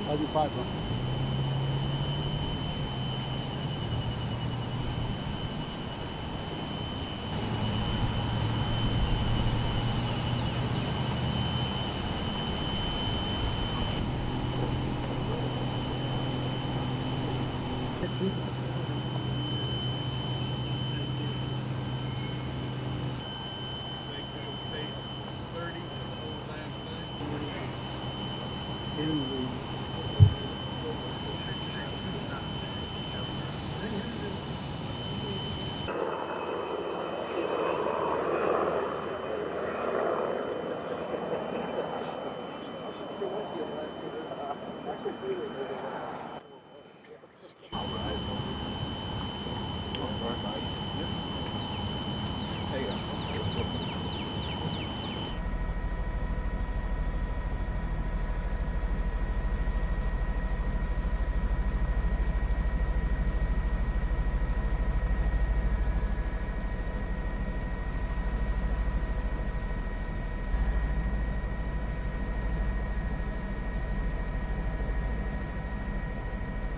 I do 5.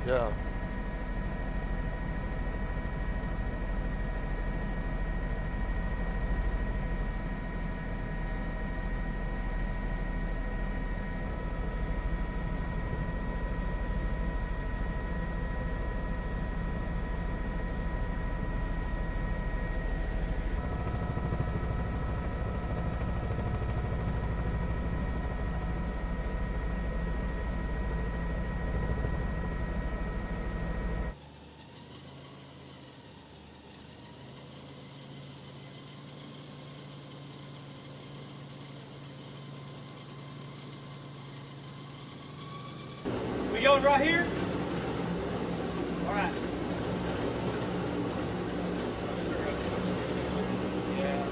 Yeah. We going right here? All right. Yeah.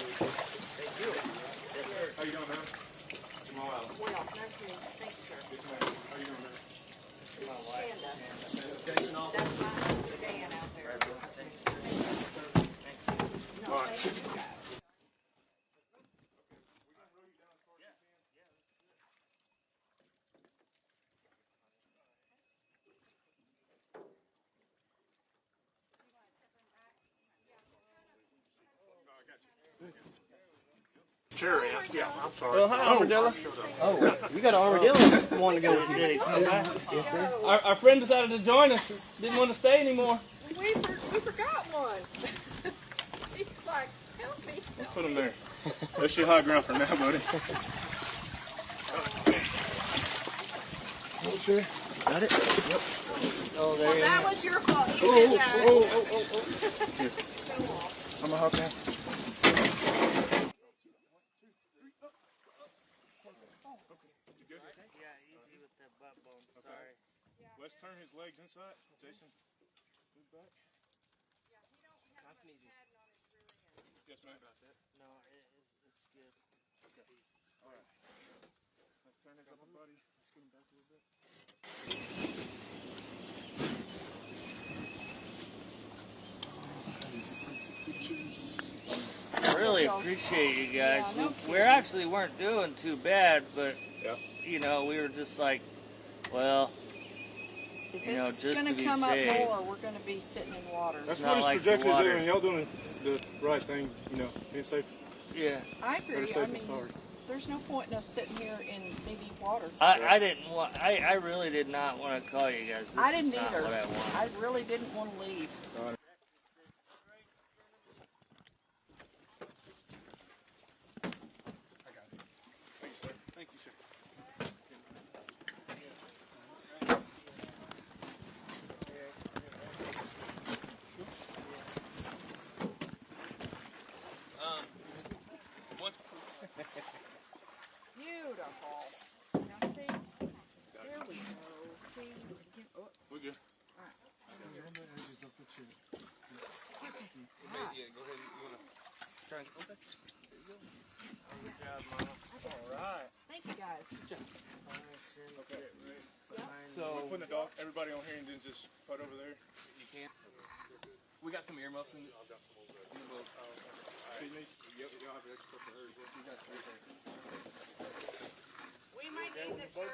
Thank you. Yes, sir. How you doing, man? Jamal Allen. Well, nice to meet you. Thank you, sir. Yes, ma'am. How you doing, man? My wife. Jason, all That's my husband, Dan, out there. No, thank you guys. Sure, yeah. I'm sorry. Well, hi, Armadillo. Oh, you got an armadillo wanting to go with you, did he? Yes, sir. Our friend decided to join us. Didn't want to stay anymore. We forgot one. He's like, help me. Let's put him there. That's your high ground for now, buddy. Oh, sure. Got it? Yep. Oh, there Well, you that go. was your fault. You did that. Here. I'm gonna hop down. Yeah, easy with the butt bone. Sorry. Let's turn his legs inside. Jason, move back. Nice and easy. Yes, ma'am. No, it's good. Okay. All right. Let's turn his upper body. Let's get him back a little bit. I really appreciate you guys. Yeah, no We actually weren't doing too bad, but Yeah. you know, we were just like, well, If you know, it's just going to to be come safe. up more, we're going to be sitting in water. That's not what it's like the projected to water. do, and y'all doing the right thing, you know, being safe. yeah. I Better agree. safe I than mean, sorry. there's no point in us sitting here in knee-deep water. I didn't want. I really did not want to call you guys. This I didn't is not either. What I wanted. I really didn't want to leave. Thank you, sir. Beautiful. Now see, there we go. See, oh, We're good. Stand on the edges of the chair. Yeah, go ahead. You want to try and okay. There you go. Good job, Mama. All right. thank you guys. Okay. So We're putting the dog, everybody on here, and then just put over there. you can't. We We got some earmuffs in the boat. We might need the turf.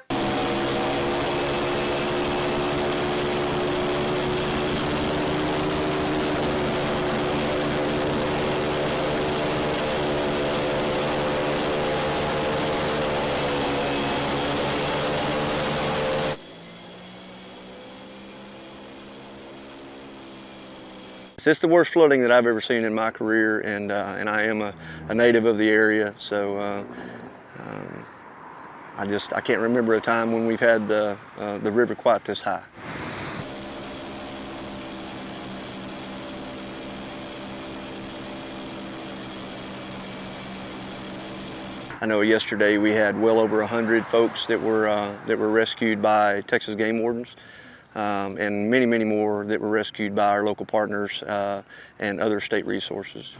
It's the worst flooding that I've ever seen in my career, and I am a native of the area, so I can't remember a time when we've had the river quite this high. I know yesterday we had well over 100 folks that were rescued by Texas game wardens. And many, many more that were rescued by our local partners and other state resources.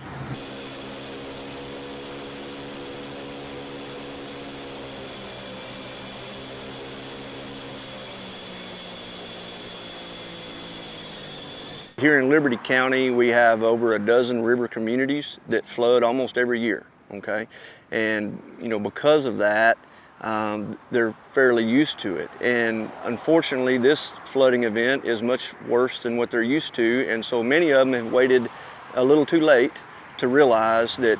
Here in Liberty County, we have over a dozen river communities that flood almost every year, okay? And, you know, because of that, they're fairly used to it, and unfortunately this flooding event is much worse than what they're used to, and so many of them have waited a little too late to realize that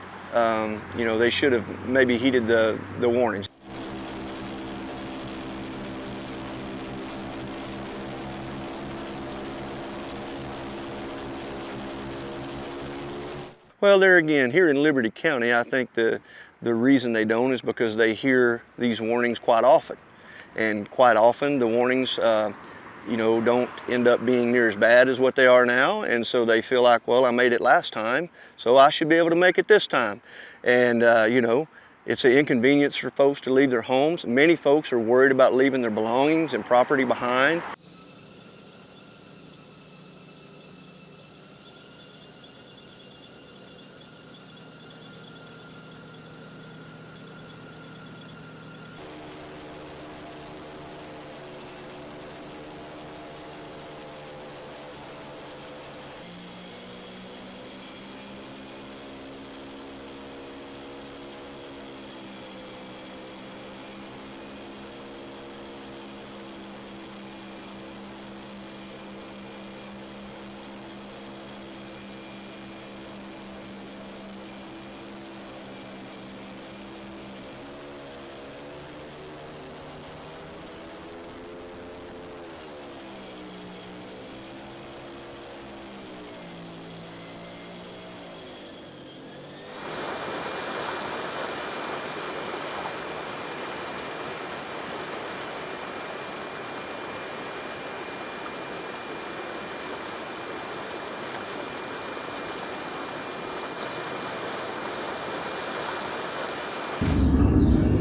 you know, they should have maybe heeded the warnings. Well, there again, here in Liberty County, I think the reason they don't is because they hear these warnings quite often. And quite often the warnings, you know, don't end up being near as bad as what they are now. And so they feel like, well, I made it last time, so I should be able to make it this time. And, you know, it's an inconvenience for folks to leave their homes. Many folks are worried about leaving their belongings and property behind.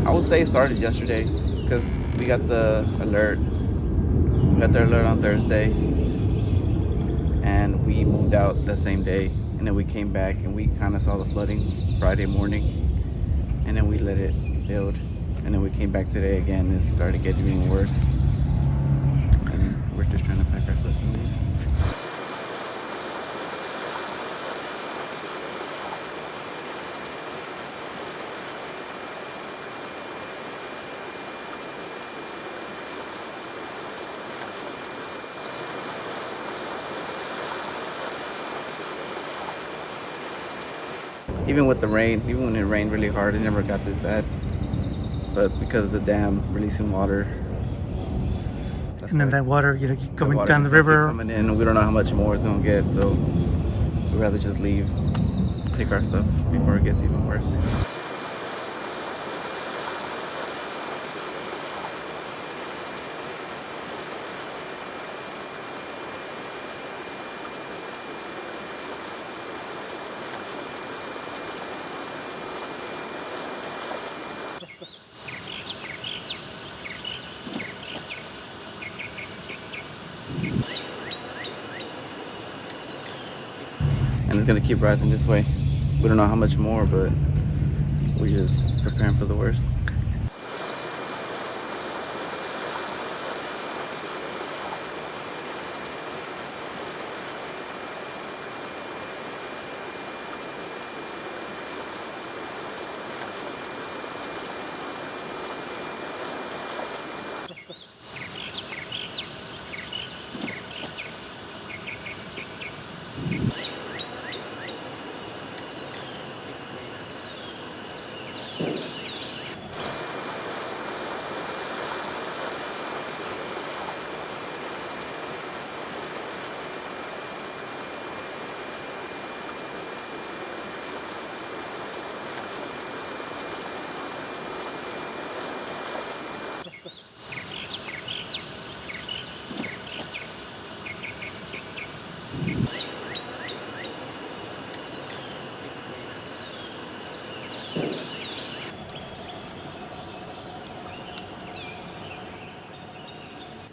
I would say it started yesterday because we got the alert. We got the alert on Thursday, and we moved out the same day. And then we came back and we kind of saw the flooding Friday morning, and then we let it build. And then we came back today again and it started getting even worse. And we're just trying to pack our stuff and leave. Even with the rain, even when it rained really hard, it never got this bad. But because of the dam releasing water, and then that water, you know, going down the keep river. coming in, and we don't know how much more it's gonna get, so we'd rather just leave, take our stuff before it gets even worse. And it's gonna keep rising this way. We don't know how much more, but we're just preparing for the worst.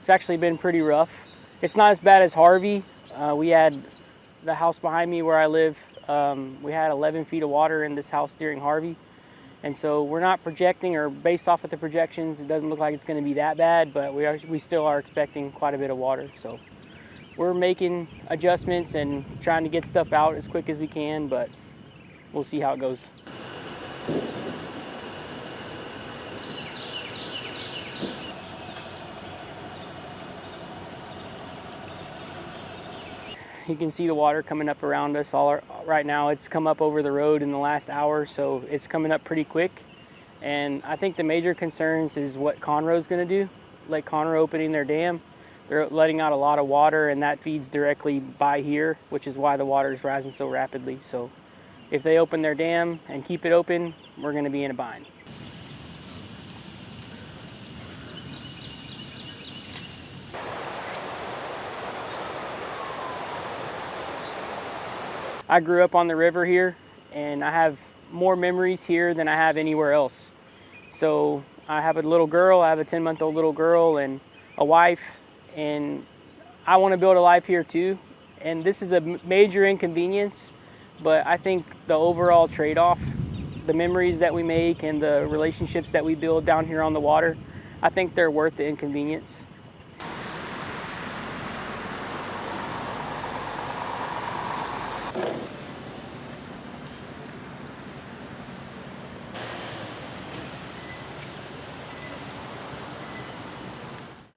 It's actually been pretty rough. It's not as bad as Harvey. We had the house behind me where I live, we had 11 feet of water in this house during Harvey. And so we're not projecting, or based off of the projections, it doesn't look like it's going to be that bad, but we still are expecting quite a bit of water. So we're making adjustments and trying to get stuff out as quick as we can, but we'll see how it goes. You can see the water coming up around us right now. It's come up over the road in the last hour, so it's coming up pretty quick. And I think the major concerns is what Conroe's going to do. Lake Conroe opening their dam, they're letting out a lot of water, and that feeds directly by here, which is why the water is rising so rapidly. So if they open their dam and keep it open, we're going to be in a bind. I grew up on the river here, and I have more memories here than I have anywhere else. So I have a little girl, I have a 10-month-old little girl and a wife, and I want to build a life here too. And this is a major inconvenience, but I think the overall trade-off, the memories that we make and the relationships that we build down here on the water, I think they're worth the inconvenience.